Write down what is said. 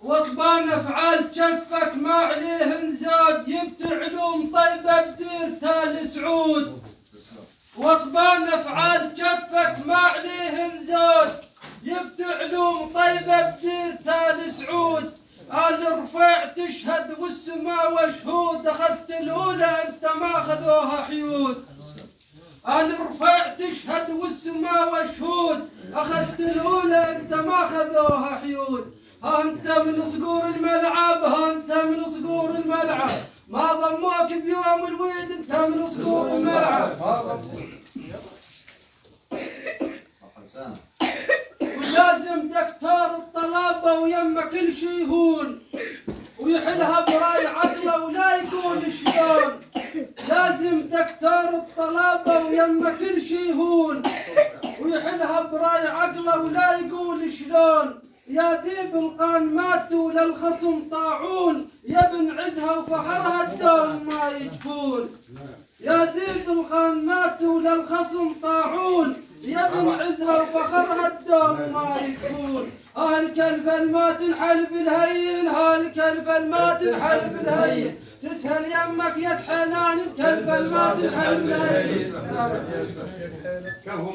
وطبان افعال جفك ما عليه انزاد يبت علوم طيبه بدير تال سعود. وطبان افعال جفك ما عليه انزاد يبت علوم طيبه بدير تال سعود. آل رفيع تشهد والسما وشهود اخذت الاولى انت ما اخذوها حيود. آل رفيع تشهد والسما وشهود اخذت الاولى انت ما اخذوها حيود. ها انت من صقور الملعب ها انت من صقور الملعب ما ضموك بيوم الويد انت من صقور الملعب. ولازم دكتور الطلابه ويما كل شي يهون ويحلها براي عقله ولا يقول شلون. لازم دكتور الطلابه ويما كل شي يهون ويحلها براي عقله ولا يقول شلون. يا ذيب القان وللخصم طاعون يا بن عزها وفخرها الدوم ما يجفون. يا ذيب القان وللخصم طاعون يا بن عزها وفخرها الدوم ما يجفون. الكلب ما تنحل بالهين الكلب ما تنحل بالهين تسهل يمك يا حنان الكلب ما تنحل بالهين.